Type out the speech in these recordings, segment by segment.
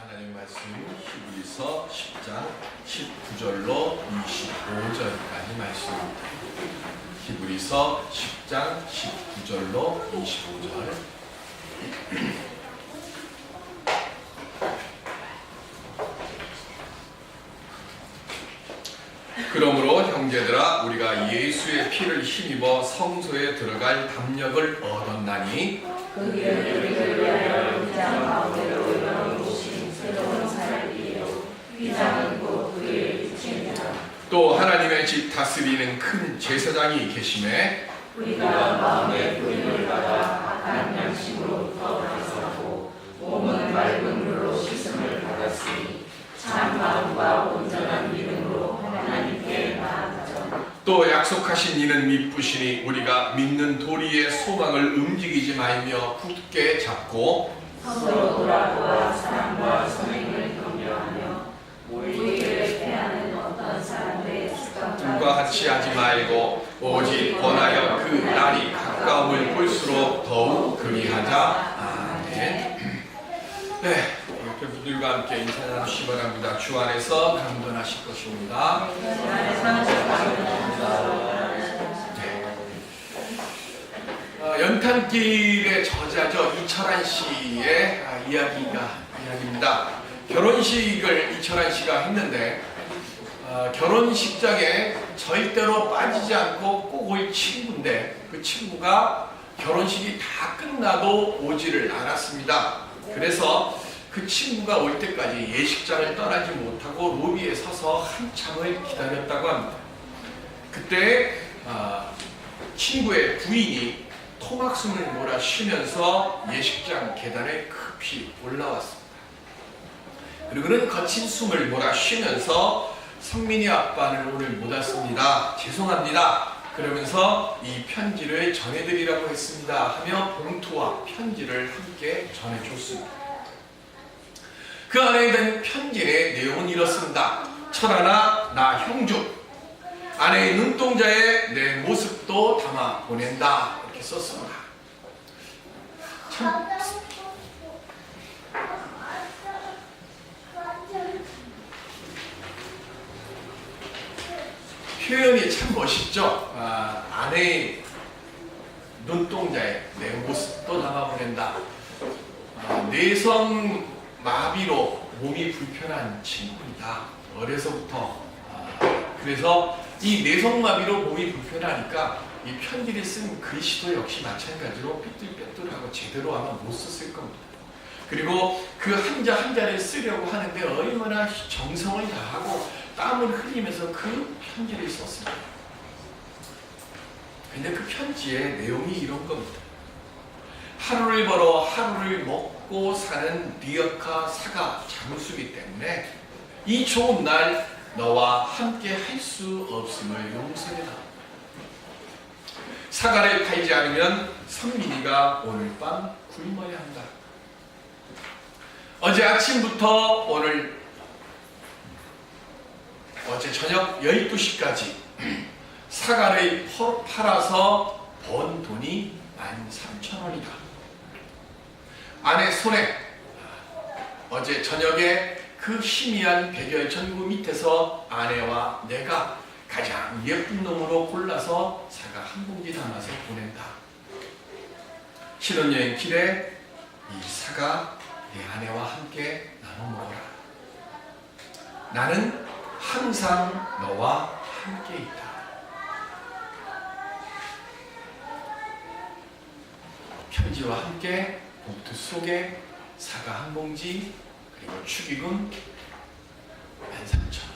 하나님 말씀 히브리서 10장 19절로 25절까지 말씀입니다. 히브리서 10장 19절로 25절. 그러므로 형제들아 우리가 예수의 피를 힘입어 성소에 들어갈 담력을 얻었나니 그 길을 우리를 위하여 위장 가운데로 열어놓으신 새로운 살길이요 위장은 곧 그의 빛이니라. 또 하나님의 집 다스리는 큰 제사장이 계심에 우리가 마음의 부임을 받아 악한 양심으로부터 벗어나고 몸은 맑은 물로 씻음을 받았으니 참 마음과 온전한 믿음으로 하나님께 나아가자. 또 약속하신 이는 미쁘시니 우리가 믿는 도리의 소망을 움직이지 말며 굳게 잡고 서로 돌아보아 사랑과 선행을 격려하며 우리를 대하는 어떤 사람의 습관과 같이 하지 말고 오직 권하여 그 날이 가까움을 볼수록 더욱 그리하자. 아멘. 네, 옆에 분들과 함께 인사 나누시기 바랍니다. 주 안에서 강건하실 것입니다. 연탄길의 저자죠. 이철환 씨의 이야기입니다. 결혼식을 이철환 씨가 했는데 결혼식장에 절대로 빠지지 않고 꼭 올 친구인데 그 친구가 결혼식이 다 끝나도 오지를 않았습니다. 그래서 그 친구가 올 때까지 예식장을 떠나지 못하고 로비에 서서 한참을 기다렸다고 합니다. 그때 친구의 부인이 토막숨을 몰아쉬면서 예식장 계단에 급히 올라왔습니다. 그리고는 거친 숨을 몰아쉬면서 성민이 아빠는 오늘 못 왔습니다. 죄송합니다. 그러면서 이 편지를 전해드리라고 했습니다 하며 봉투와 편지를 함께 전해줬습니다. 그 안에 있는 편지의 내용은 이렇습니다. 철하나 나 형주 아내의 눈동자에 내 모습도 담아 보낸다 이렇게 썼습니다. 참 표현이 참 멋있죠. 아내의 눈동자에 내 모습도 담아 보낸다. 내성 마비로 몸이 불편한 친구입니다. 어려서부터. 그래서 이 내성마비로 몸이 불편하니까 이 편지를 쓴 글씨도 역시 마찬가지로 삐뚤빼뚤하고 제대로 아마 못 썼을 겁니다. 그리고 그 한자 한자를 쓰려고 하는데 얼마나 정성을 다하고 땀을 흘리면서 그 편지를 썼습니다. 근데 그 편지의 내용이 이런 겁니다. 하루를 벌어 하루를 먹고 사는 리어카 사가 장수이기 때문에 이 좋은 날 너와 함께 할 수 없음을 용서해라. 사과를 팔지 않으면 성민이가 오늘 밤 굶어야 한다. 어제 아침부터 어제 저녁 12시까지 사과를 팔아서 번 돈이 13,000원이다. 아내 손에 어제 저녁에 그 희미한 백열 전구 밑에서 아내와 내가 가장 예쁜 놈으로 골라서 사과 한 봉지 담아서 보낸다. 신혼여행 길에 이 사과 내 아내와 함께 나눠 먹어라. 나는 항상 너와 함께 있다. 편지와 함께 봉투 속에 사과 한 봉지 그리고 축의금 13,000원.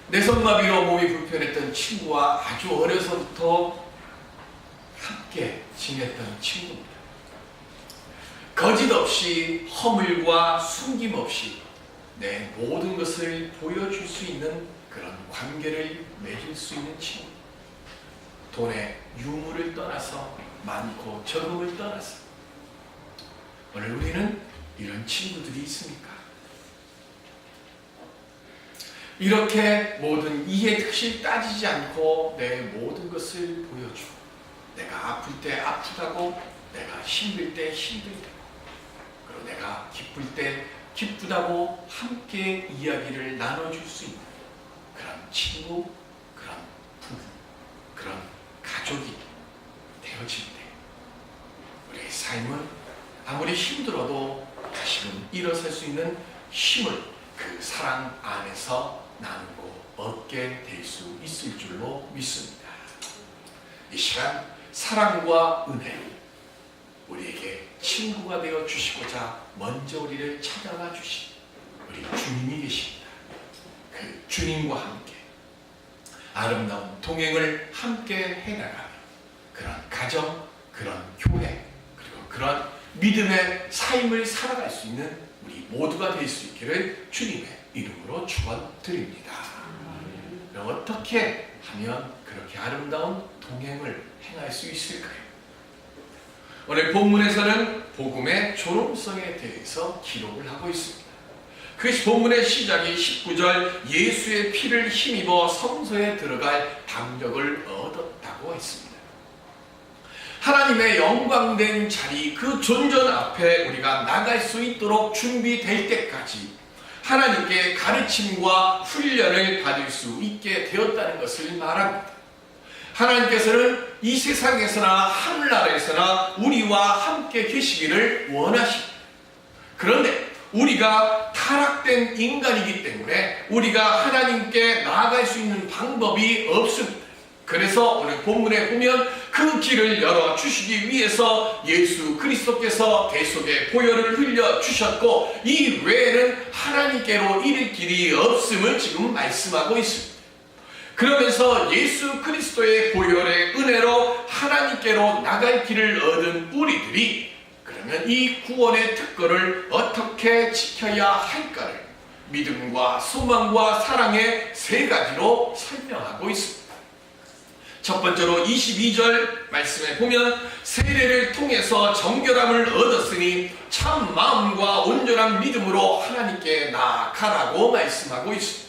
내성마비로 몸이 불편했던 친구와 아주 어려서부터 함께 지냈던 친구입니다. 거짓 없이 허물과 숨김 없이 내 모든 것을 보여줄 수 있는 그런 관계를 맺을 수 있는 친구. 돈의 유무를 떠나서 많고 적음을 떠나서 오늘 우리는 이런 친구들이 있습니까? 이렇게 모든 이해 특실 따지지 않고 내 모든 것을 보여주고 내가 아플 때 아프다고 내가 힘들 때 힘들다고 그리고 내가 기쁠 때 기쁘다고 함께 이야기를 나눠줄 수 있는 그런 친구, 그런 부부, 그런 가족이 되어질 때 우리의 삶은 아무리 힘들어도 다시금 일어설 수 있는 힘을 그 사랑 안에서 나누고 얻게 될 수 있을 줄로 믿습니다. 이 시간 사랑과 은혜, 우리에게 친구가 되어 주시고자 먼저 우리를 찾아와 주신 우리 주님이 계십니다. 그 주님과 함께 아름다운 동행을 함께 해나가는 그런 가정, 그런 교회, 그리고 그런 믿음의 삶을 살아갈 수 있는 우리 모두가 될 수 있기를 주님의 이름으로 축원드립니다. 그럼 어떻게 하면 그렇게 아름다운 동행을 행할 수 있을까요? 오늘 본문에서는 복음의 존엄성에 대해서 기록을 하고 있습니다. 그 본문의 시작이 19절 예수의 피를 힘입어 성소에 들어갈 담력을 얻었다고 했습니다. 하나님의 영광된 자리, 그 존전 앞에 우리가 나갈 수 있도록 준비될 때까지 하나님께 가르침과 훈련을 받을 수 있게 되었다는 것을 말합니다. 하나님께서는 이 세상에서나 하늘나라에서나 우리와 함께 계시기를 원하십니다. 그런데 우리가 타락된 인간이기 때문에 우리가 하나님께 나아갈 수 있는 방법이 없습니다. 그래서 오늘 본문에 보면 그 길을 열어주시기 위해서 예수 그리스도께서 대속의 보혈을 흘려주셨고 이 외에는 하나님께로 이를 길이 없음을 지금 말씀하고 있습니다. 그러면서 예수 그리스도의 보혈의 은혜로 하나님께로 나갈 길을 얻은 우리들이 그러면 이 구원의 특권을 어떻게 지켜야 할까를 믿음과 소망과 사랑의 세 가지로 설명하고 있습니다. 첫 번째로 22절 말씀에 보면 세례를 통해서 정결함을 얻었으니 참 마음과 온전한 믿음으로 하나님께 나아가라고 말씀하고 있습니다.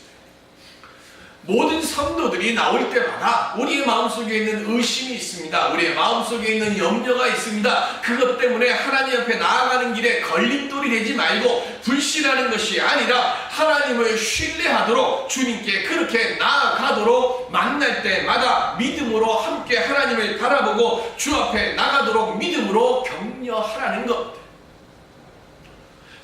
모든 성도들이 나올 때마다 우리의 마음속에 있는 의심이 있습니다. 우리의 마음속에 있는 염려가 있습니다. 그것 때문에 하나님 앞에 나아가는 길에 걸림돌이 되지 말고 불신하는 것이 아니라 하나님을 신뢰하도록 주님께 그렇게 나아가도록 만날 때마다 믿음으로 함께 하나님을 바라보고 주 앞에 나가도록 믿음으로 격려하라는 것.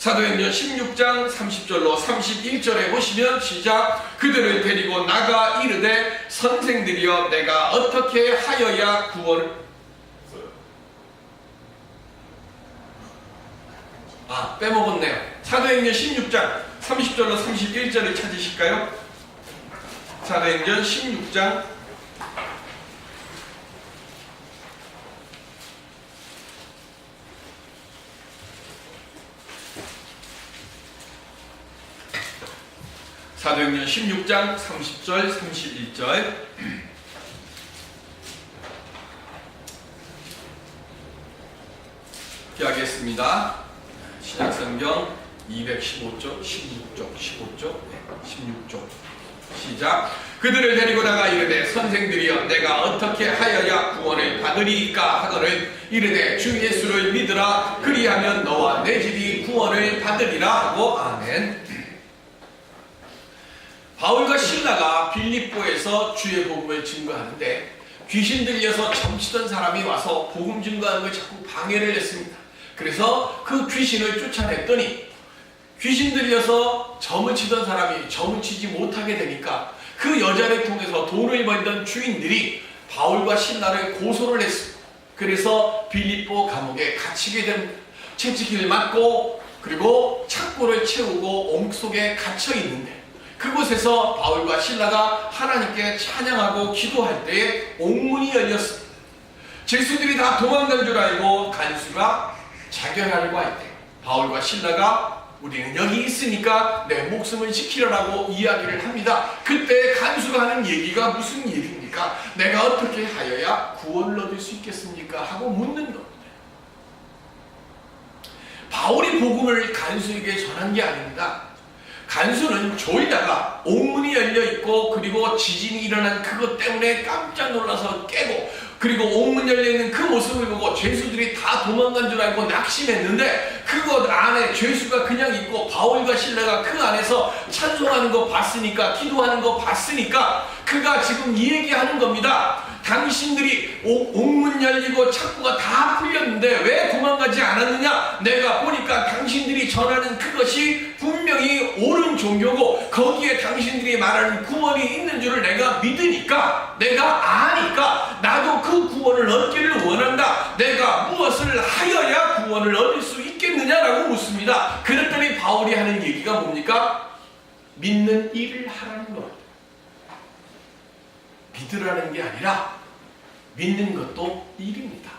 사도행전 16장 30절로 31절에 보시면 시작. 그들을 데리고 나가 이르되 선생들이여 내가 어떻게 하여야 구원을 빼먹었네요. 사도행전 16장 30절로 31절을 찾으실까요? 사도행전 16장 16장 30절 31절 기하겠습니다. 신약성경 215쪽 16쪽 16쪽 시작. 그들을 데리고 나가 이르되 선생들이여 내가 어떻게 하여야 구원을 받으리이까 하거늘 이르되 주 예수를 믿으라 그리하면 너와 내 집이 구원을 받으리라 하고 아멘. 바울과 실라가 빌립보에서 주의 복음을 증거하는데 귀신 들려서 점치던 사람이 와서 복음 증거하는 걸 자꾸 방해를 했습니다. 그래서 그 귀신을 쫓아냈더니 귀신 들려서 점을 치던 사람이 점을 치지 못하게 되니까 그 여자를 통해서 돈을 벌던 주인들이 바울과 실라를 고소를 했습니다. 그래서 빌립보 감옥에 갇히게 됩니다. 채찍을 맞고 그리고 착고를 채우고 옥 속에 갇혀 있는데 그곳에서 바울과 실라가 하나님께 찬양하고 기도할 때에 옥문이 열렸습니다. 죄수들이 다 도망간 줄 알고 간수가 자결하려고 할 때 바울과 실라가 우리는 여기 있으니까 내 목숨을 지키려고 이야기를 합니다. 그때 간수가 하는 얘기가 무슨 얘기입니까? 내가 어떻게 하여야 구원을 얻을 수 있겠습니까? 하고 묻는 겁니다. 바울이 복음을 간수에게 전한 게 아닙니다. 간수는 졸다가 옥문이 열려있고 그리고 지진이 일어난 그것 때문에 깜짝 놀라서 깨고 그리고 옥문 열려있는 그 모습을 보고 죄수들이 다 도망간 줄 알고 낙심했는데 그것 안에 죄수가 그냥 있고 바울과 실라가 그 안에서 찬송하는 거 봤으니까, 기도하는 거 봤으니까 그가 지금 이 얘기하는 겁니다. 당신들이 옥문 열리고 창고가 다 풀렸는데 왜 도망가지 않았느냐? 내가 보니까 당신들이 전하는 그것이 분명히 옳은 종교고 거기에 당신들이 말하는 구원이 있는 줄을 내가 믿으니까, 내가 아니까 나도 그 구원을 얻기를 원한다. 내가 무엇을 하여야 구원을 얻을 수 있겠느냐라고 묻습니다. 그랬더니 바울이 하는 얘기가 뭡니까? 믿는 일을 하라는 것. 믿으라는 게 아니라 믿는 것도 일입니다.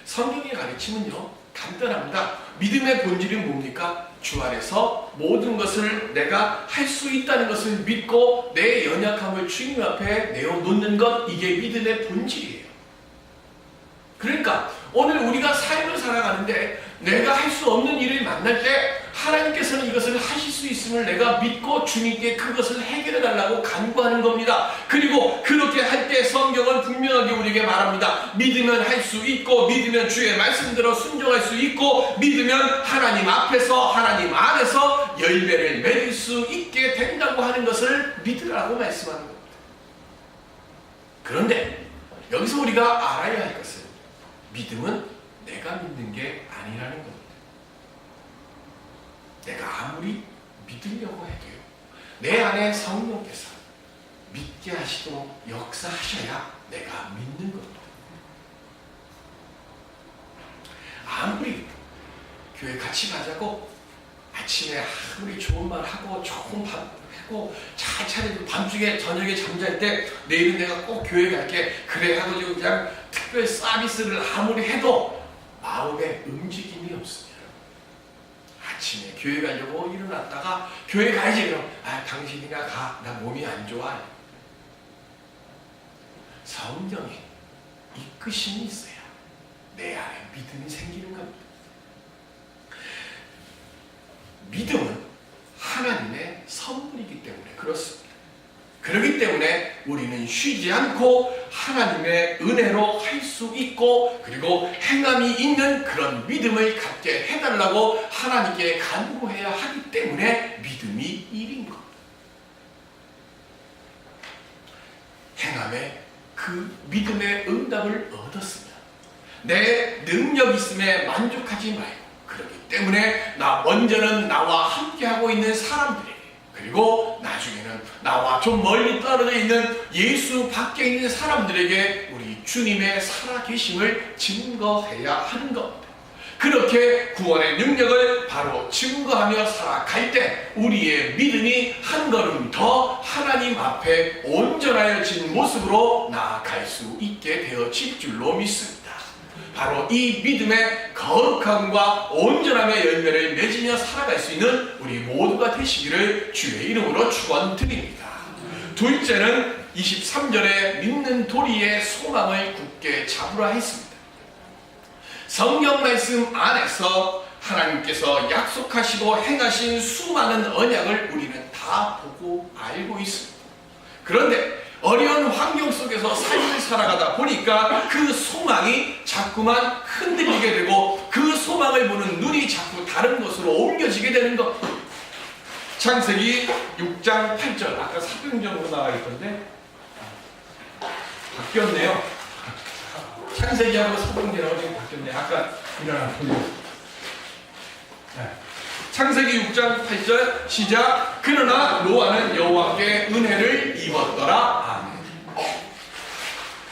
성경의 가르침은요, 간단합니다. 믿음의 본질은 뭡니까? 주 안에서 모든 것을 내가 할 수 있다는 것을 믿고 내 연약함을 주님 앞에 내어놓는 것, 이게 믿음의 본질이에요. 그러니까 오늘 우리가 삶을 살아가는데 내가 할 수 없는 일을 만날 때 하나님께서는 이것을 하실 수 있음을 내가 믿고 주님께 그것을 해결해 달라고 간구하는 겁니다. 그리고 그렇게 할 때 성경은 분명하게 우리에게 말합니다. 믿으면 할 수 있고, 믿으면 주의 말씀대로 순종할 수 있고, 믿으면 하나님 앞에서, 하나님 안에서 열매를 맺을 수 있게 된다고 하는 것을 믿으라고 말씀하는 겁니다. 그런데 여기서 우리가 알아야 할 것은, 믿음은 내가 믿는 게 아니라는 겁니다. 내가 아무리 믿으려고 해도요, 내 안에 성령께서 믿게 하시도록 역사하셔야 내가 믿는 겁니다. 아무리 교회 같이 가자고 아침에 아무리 좋은 말 하고 좋은 밥 하고 잘 차리고 밤중에 저녁에 잠잘 때 내일은 내가 꼭 교회 갈게 그래 하고 그냥 특별 서비스를 아무리 해도 마음에 움직임이 없습니다. 아침에 교회 가려고 일어났다가 교회 가야지 그럼 당신이나 가, 나 몸이 안 좋아. 성령이 이끄심이 있어야 내 안에 믿음이 생기는 겁니다. 믿음은 하나님의 선물이기 때문에 그렇습니다. 그렇기 때문에 우리는 쉬지 않고 하나님의 은혜로 할 수 있고, 그리고 행함이 있는 그런 믿음을 갖게 해달라고 하나님께 간구해야 하기 때문에 믿음이 일인 겁니다. 행함에 그 믿음의 응답을 얻었습니다. 내 능력 있음에 만족하지 말고, 그렇기 때문에 먼저는 나와 함께하고 있는 사람들에게, 그리고 나중에는 나와 좀 멀리 떨어져 있는 예수 밖에 있는 사람들에게 우리 주님의 살아계심을 증거해야 하는 겁니다. 그렇게 구원의 능력을 바로 증거하며 살아갈 때 우리의 믿음이 한 걸음 더 하나님 앞에 온전하여진 모습으로 나아갈 수 있게 되어질 줄로 믿습니다. 바로 이 믿음의 거룩함과 온전함의 열매를 맺으며 살아갈 수 있는 우리 모두가 되시기를 주의 이름으로 축원드립니다. 둘째는 23절에 믿는 도리의 소망을 굳게 잡으라 했습니다. 성경 말씀 안에서 하나님께서 약속하시고 행하신 수많은 언약을 우리는 다 보고 알고 있습니다. 그런데 어려운 환경 속에서 삶을 살아가다 보니까 그 소망이 자꾸만 흔들리게 되고 그 소망을 보는 눈이 자꾸 다른 곳으로 옮겨지게 되는 것. 창세기 6장 8절, 아까 사병정으로 나와 있던데 바뀌었네요. 창세기하고 사병정하고 지금 바뀌었네요. 아까 일어났군요. 창세기 6장 8절 시작. 그러나 노아는 여호와께 은혜를 입었더라. 아멘.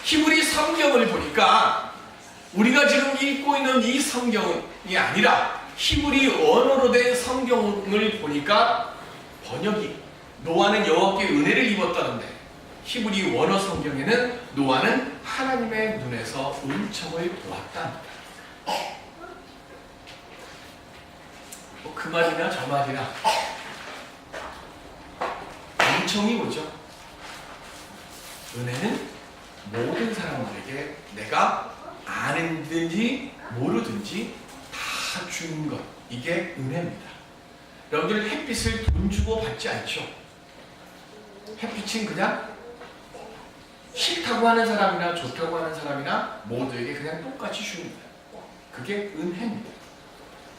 히브리 성경을 보니까 우리가 지금 읽고 있는 이 성경이 아니라 히브리 언어로 된 성경을 보니까 번역이 노아는 여호와께 은혜를 입었다는데, 히브리 원어 성경에는 노아는 하나님의 눈에서 은총을 보았답니다. 그 말이나 저 말이나 은총이 뭐죠? 은혜는 모든 사람들에게 내가 아는든지 모르든지 다 주는 것, 이게 은혜입니다. 여러분들 햇빛을 돈 주고 받지 않죠? 햇빛은 그냥 싫다고 하는 사람이나 좋다고 하는 사람이나 모두에게 그냥 똑같이 줍니다. 그게 은혜입니다.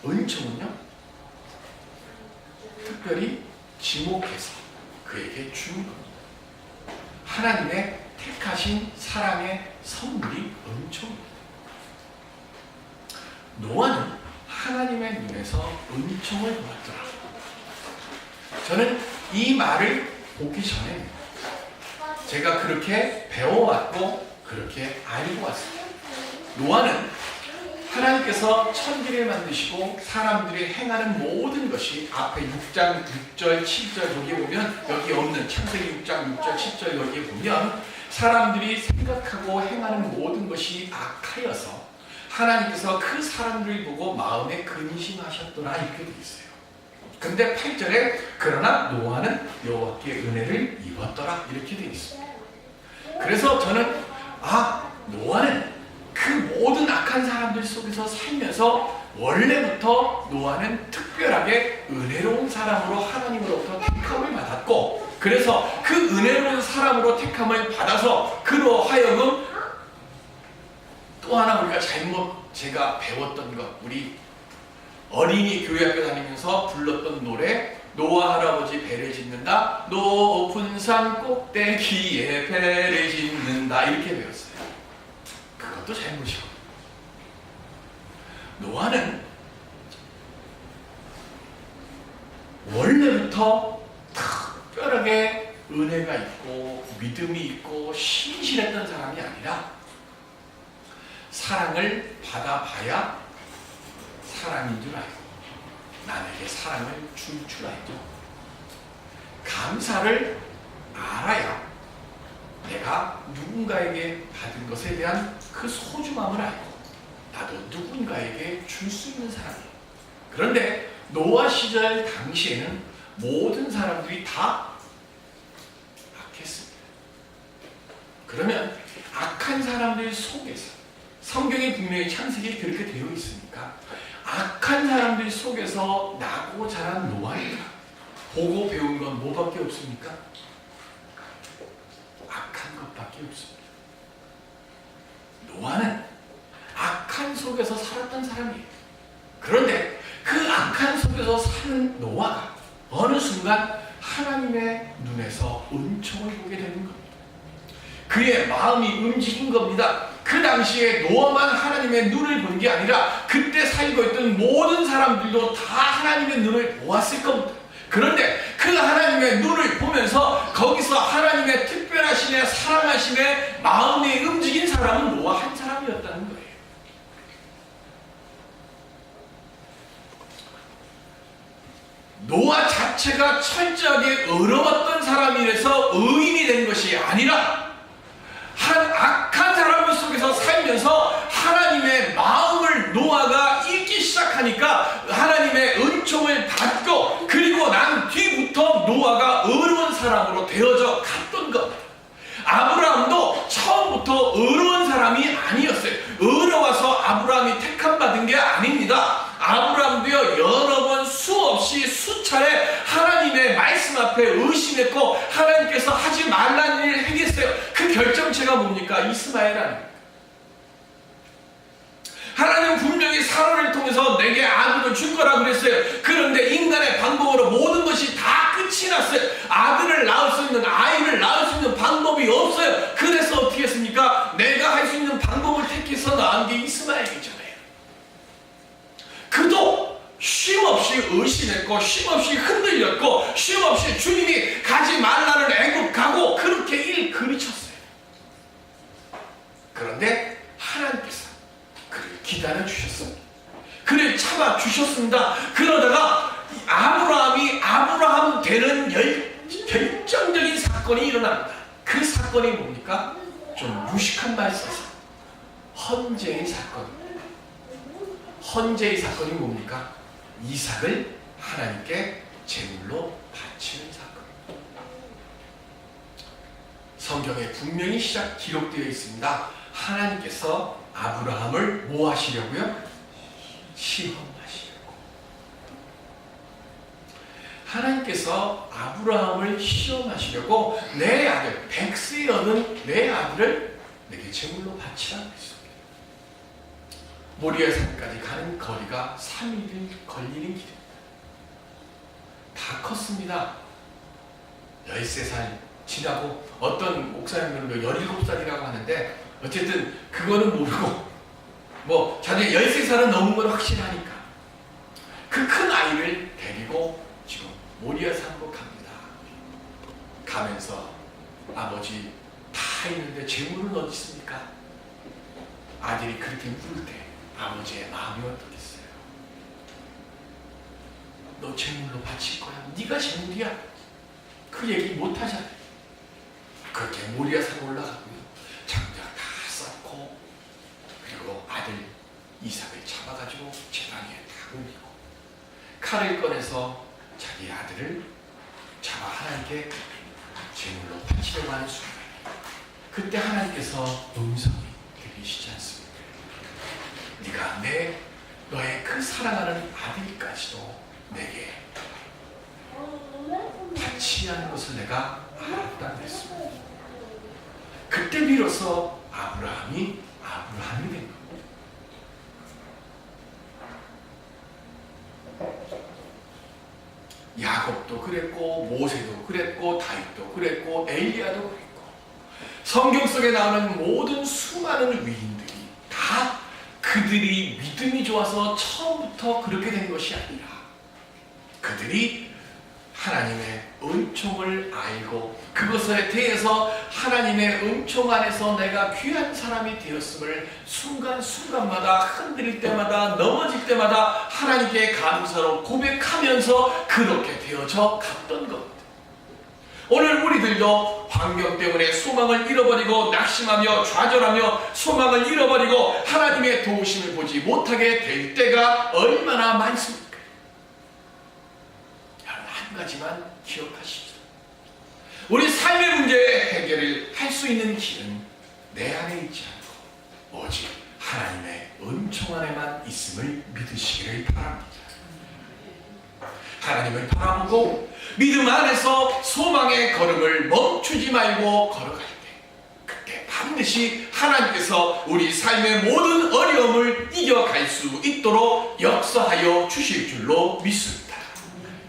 은총은요, 특별히 지목해서 그에게 주는 겁니다. 하나님의 택하신 사랑의 선물이 은총입니다. 노아는 하나님의 눈에서 은총을 보았더라. 저는 이 말을 보기 전에 제가 그렇게 배워왔고 그렇게 알고 왔습니다. 노아는 하나님께서 천지를 만드시고 사람들이 행하는 모든 것이 앞에 6장 6절 7절 거기에 보면, 여기 없는 창세기 6장 6절 7절 여기에 보면 사람들이 생각하고 행하는 모든 것이 악하여서 하나님께서 그 사람들을 보고 마음에 근심하셨더라 이렇게 되어 있어요. 근데 8절에 그러나 노아는 여호와께 은혜를 입었더라 이렇게 되어 있어요. 그래서 저는 노아는 그 모든 악한 사람들 속에서 살면서 원래부터 노아는 특별하게 은혜로운 사람으로 하나님으로부터 택함을 받았고, 그래서 그 은혜로운 사람으로 택함을 받아서 그로 하여금 또 하나 우리가 제가 배웠던 것, 우리 어린이 교회학교 다니면서 불렀던 노래, 노아 할아버지 배를 짓는다, 높은 산 꼭대기에 배를 짓는다 이렇게 배웠어요. 그것도 잘못이고, 노아는 원래부터 특별하게 은혜가 있고 믿음이 있고 신실했던 사람이 아니라 사랑을 받아봐야 사랑인 줄 알고 남에게 사랑을 줄 알죠. 감사를 알아야 내가 누군가에게 받은 것에 대한 그 소중함을 알고 나도 누군가에게 줄 수 있는 사람이에요. 그런데 노아 시절 당시에는 모든 사람들이 다 악했습니다. 그러면 악한 사람들 속에서, 성경에 분명히 창세기에 그렇게 되어 있으니까 악한 사람들 속에서 나고 자란 노아니까 보고 배운 건 뭐밖에 없습니까? 악한 것밖에 없습니다. 노아는 악한 속에서 살았던 사람이에요. 그런데 그 악한 속에서 사는 노아가 어느 순간 하나님의 눈에서 은총을 보게 되는 겁니다. 그의 마음이 움직인 겁니다. 그 당시에 노아만 하나님의 눈을 본 게 아니라 그때 살고 있던 모든 사람들도 다 하나님의 눈을 보았을 겁니다. 그런데 그 하나님의 눈을 보면서 거기서 하나님의 특별하심에 사랑하심에 마음이 움직인 사람은 노아 한 사람이었다는 거예요. 노아 자체가 철저하게 의로웠던 사람이라서 의인이 된 것이 아니라 한 악한 사람 속에서 살면서 하나님의 마음을 노아가 읽기 시작하니까 하나님의 은총을 받고, 그리고 난 뒤부터 노아가 의로운 사람으로 되어져 갔던 것. 아브라함도 처음부터 의로운 사람이 아니었어요. 의로워서 아브라함이 택함받은 게 아닙니다. 아브라함도요, 여러 번 수없이 수차례 하나님의 말씀 앞에 의심했고 하나님께서 하지 말라는 일을 행했어요. 그 결정체가 뭡니까? 이스마엘 아닙니까? 하나님 분명히 사라를 통해서 내게 아들을 줄 거라 그랬어요. 그런데 인간의 방법으로 모든 것이 다 끝이 났어요. 아들을 낳을 수 있는, 아이를 낳을 수 있는 방법이 없어요. 그래서 어떻게 했습니까? 내가 할 수 있는 방법을 택해서 낳은 게 이스마엘이잖아요. 그도 쉼없이 의심했고 쉼없이 흔들렸고 쉼없이 주님이 가지 말라는 애굽 가고 그렇게 일 그르쳤어요. 그런데 하나님께서 그를 기다려주셨습니다. 그를 참아주셨습니다. 그러다가 아브라함이 아브라함 되는 결정적인 사건이 일어납니다. 그 사건이 뭡니까? 좀 유식한 말 써서 헌재의 사건. 헌재의 사건이 뭡니까? 이삭을 하나님께 제물로 바치는 사건. 성경에 분명히 기록되어 있습니다. 하나님께서 아브라함을 뭐 하시려고요? 시험하시려고. 하나님께서 아브라함을 시험하시려고 내 아들, 100세에 얻은 내 아들을 내게 제물로 바치라고 했습니다. 모리아산까지 가는 거리가 3일 걸리는 길입니다. 다 컸습니다. 13살 지나고 어떤 목사님들은 17살이라고 하는데 어쨌든 그거는 모르고 뭐 자기 13살은 넘은 건 확실하니까 그 큰 아이를 데리고 지금 모리아산으로 갑니다. 가면서 아버지 다 있는데 재물은 어디 있습니까? 아들이 그렇게 물을 때 아버지의 마음이 어떻겠어요? 너 재물로 바칠 거야? 네가 재물이야? 그 얘기 못 하잖아요. 그렇게 모리아산 올라가고요. 장작 다 쌓고 그리고 아들 이삭을 잡아가지고 제단 위에 다 올리고 칼을 꺼내서 자기 아들을 잡아 하나님께 제물로 바치려고 하는 순간 그때 하나님께서 음성이 들리시지 않습니까? 네가 너의 그 사랑하는 아들까지도 내게 바치하는 것을 내가 알았다는 것입니다. 그때 비로소 아브라함이 된 겁니다. 야곱도 그랬고 모세도 그랬고 다윗도 그랬고 엘리야도 그랬고 성경 속에 나오는 모든 수많은 위인들이 다 그들이 믿음이 좋아서 처음부터 그렇게 된 것이 아니라 그들이 하나님의 은총을 알고 그것에 대해서 하나님의 은총 안에서 내가 귀한 사람이 되었음을 순간순간마다 흔들릴 때마다 넘어질 때마다 하나님께 감사로 고백하면서 그렇게 되어져 갔던 겁니다. 오늘 우리들도 환경 때문에 소망을 잃어버리고 낙심하며 좌절하며 소망을 잃어버리고 하나님의 도우심을 보지 못하게 될 때가 얼마나 많습니까? 한 가지만 기억하십시오. 우리 삶의 문제의 해결을 할 수 있는 길은 내 안에 있지 않고 오직 하나님의 은총 안에만 있음을 믿으시기를 바랍니다. 하나님을 바라보고 믿음 안에서 소망의 걸음을 멈추지 말고 걸어갈 때 그때 반드시 하나님께서 우리 삶의 모든 어려움을 이겨갈 수 있도록 역사하여 주실 줄로 믿습니다.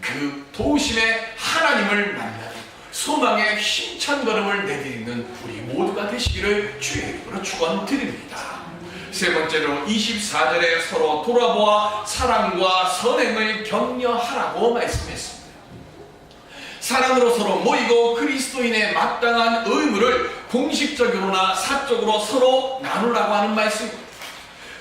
그 도우심의 하나님을 만나는 소망의 힘찬 걸음을 내딛는 우리 모두가 되시기를 주의 이름으로 축원드립니다. 세 번째로 24절에 서로 돌아보아 사랑과 선행을 격려하라고 말씀했습니다. 사랑으로 서로 모이고 그리스도인의 마땅한 의무를 공식적으로나 사적으로 서로 나누라고 하는 말씀입니다.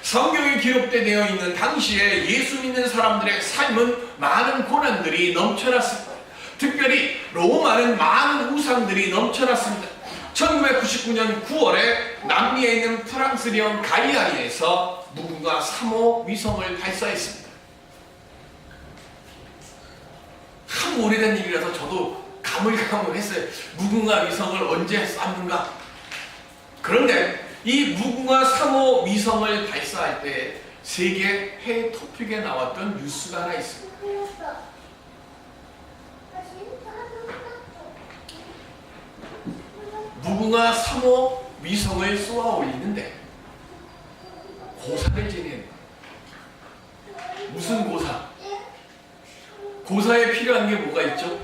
성경에 기록되어 있는 당시에 예수 믿는 사람들의 삶은 많은 고난들이 넘쳐났습니다. 특별히 로마는 많은 우상들이 넘쳐났습니다. 1999년 9월에 남미에 있는 프랑스령 가이아니에서 무궁화 3호 위성을 발사했습니다. 참 오래된 일이라서 저도 가물가물했어요. 무궁화 위성을 언제 쐈는가? 그런데 이 무궁화 3호 위성을 발사할 때 세계 해외 토픽에 나왔던 뉴스가 하나 있습니다. 무궁화 3호 위성을 쏘아 올리는데 고사를 지낸 무슨 고사? 고사에 필요한 게 뭐가 있죠?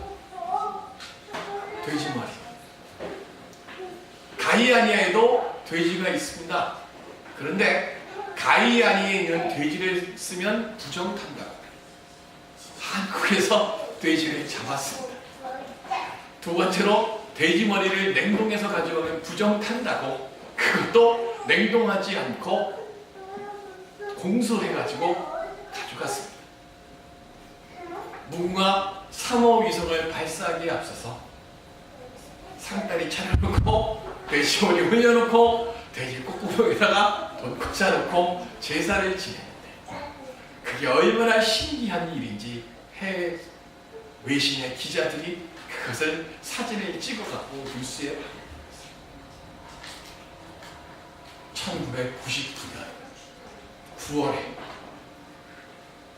돼지머리. 가이아니아에도 돼지가 있습니다. 그런데 가이아니아에 있는 돼지를 쓰면 부정탄다고 한국에서 돼지를 잡았습니다. 두 번째로 돼지머리를 냉동해서 가져가면 부정탄다고 그것도 냉동하지 않고 공소해가지고 가져갔습니다. 무궁화 3호 위성을 발사하기에 앞서서 상다리 차려놓고 돼지머리 올려놓고 돼지 콧구멍에다가 돈 꽂아놓고 제사를 지냈는데 그게 얼마나 신기한 일인지 해외 외신의 기자들이 그것을 사진을 찍어갖고 뉴스에 봤습니다. 1999년 9월에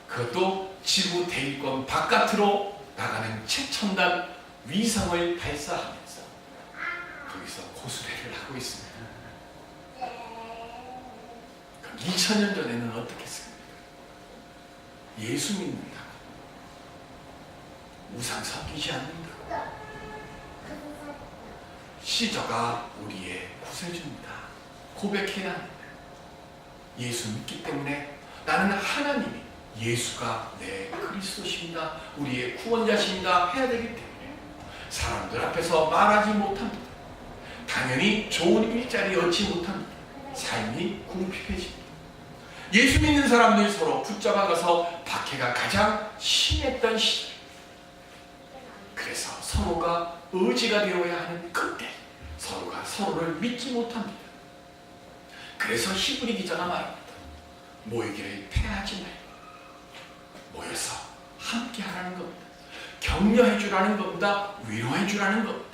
그것도 지구 대기권 바깥으로 나가는 최첨단 위성을 발사하면서 거기서 고수례를 하고 있습니다. 2000 2000년 전에는 어떻게 했습니까? 예수 믿는다. 우상 섬기지 않는다. 시저가 우리의 구세주입니다. 고백해야 합니다. 예수 믿기 때문에 나는 하나님이 예수가 내 그리스도십니다. 우리의 구원자십니다. 해야 되기 때문에 사람들 앞에서 말하지 못합니다. 당연히 좋은 일자리 얻지 못합니다. 삶이 궁핍해집니다. 예수 믿는 사람들이 서로 붙잡아가서 박해가 가장 심했던 시절. 그래서 서로가 의지가 되어야 하는 그때 서로가 서로를 믿지 못합니다. 그래서 히브리 기자가 말합니다. 모이기를 패하지 말고 모여서 함께 하라는 겁니다. 격려해 주라는 겁니다. 위로해 주라는 겁니다.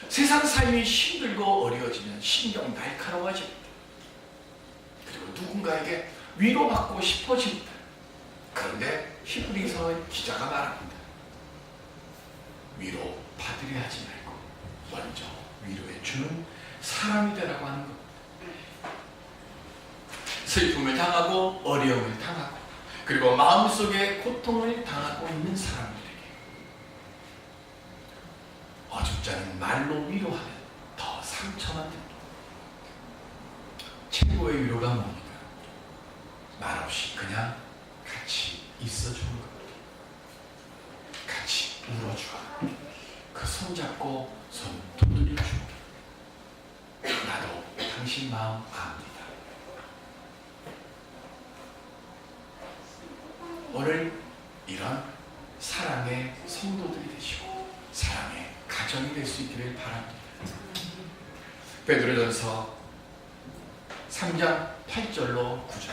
세상 삶이 힘들고 어려워지면 신경 날카로워집니다. 그리고 누군가에게 위로받고 싶어집니다. 그런데 히브리서 기자가 말합니다. 위로 받으려 하지 말고 먼저 위로해 주는 사람이 되라고 하는 겁니다. 슬픔을 당하고 어려움을 당하고 그리고 마음속에 고통을 당하고 있는 사람들에게 어줍지 않은 말로 위로하면 더 상처만 듭니다. 최고의 위로가 뭡니까? 말없이 그냥 같이 있어주는 겁니다. 같이 울어주고 그 손잡고 손 두드려주고 나도 당신 마음 압니다. 오늘 이런 사랑의 성도들이 되시고 사랑의 가정이 될 수 있기를 바랍니다. 베드로전서 3장 8절로 9절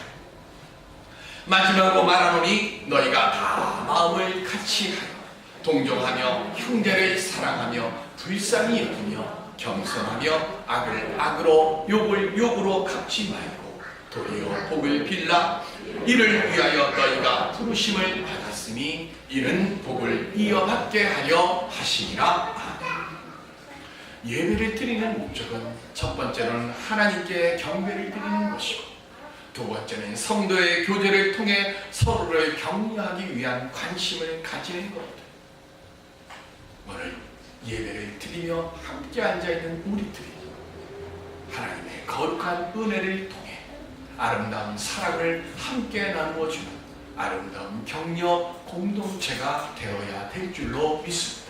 마지막으로 말하노니 너희가 다 마음을 같이 하여 동정하며 형제를 사랑하며 불쌍히 여기며 겸손하며 악을 악으로 욕을 욕으로 갚지 말고 도리어 복을 빌라 이를 위하여 너희가 부르심을 받았으니 이는 복을 이어받게 하려 하시니라. 아멘. 예배를 드리는 목적은 첫 번째로는 하나님께 경배를 드리는 것이고 두 번째는 성도의 교제를 통해 서로를 격려하기 위한 관심을 가지는 것입니다. 오늘 예배를 드리며 함께 앉아있는 우리들이 하나님의 거룩한 은혜를 통해 아름다운 사랑을 함께 나누어주는 아름다운 격려 공동체가 되어야 될 줄로 믿습니다.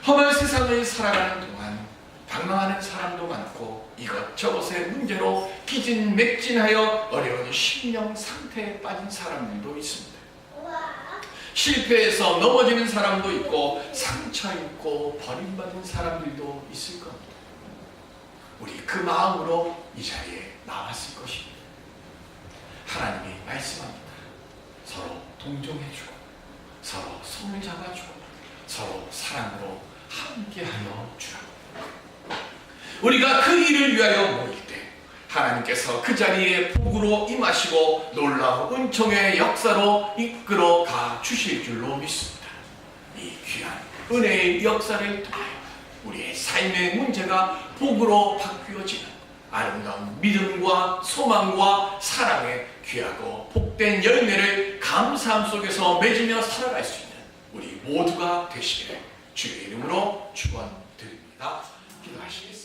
험한 세상을 살아가는 동안 방황하는 사람도 많고 이것저것의 문제로 기진맥진하여 어려운 심령 상태에 빠진 사람들도 있습니다. 실패해서 넘어지는 사람도 있고 상처 입고 버림받은 사람들도 있을 겁니다. 우리 그 마음으로 이 자리에 나왔을 것입니다. 하나님이 말씀합니다. 서로 동정해주고 서로 손을 잡아주고 서로 사랑으로 함께하여 주라고. 우리가 그 일을 위하여 모일 때 하나님께서 그 자리에 복으로 임하시고 놀라운 은총의 역사로 이끌어 가 주실 줄로 믿습니다. 이 귀한 은혜의 역사를 통하여 우리의 삶의 문제가 복으로 바뀌어지는 아름다운 믿음과 소망과 사랑의 귀하고 복된 열매를 감사함 속에서 맺으며 살아갈 수 있는 우리 모두가 되시기를 주의 이름으로 축원드립니다. 기도하시겠습니다.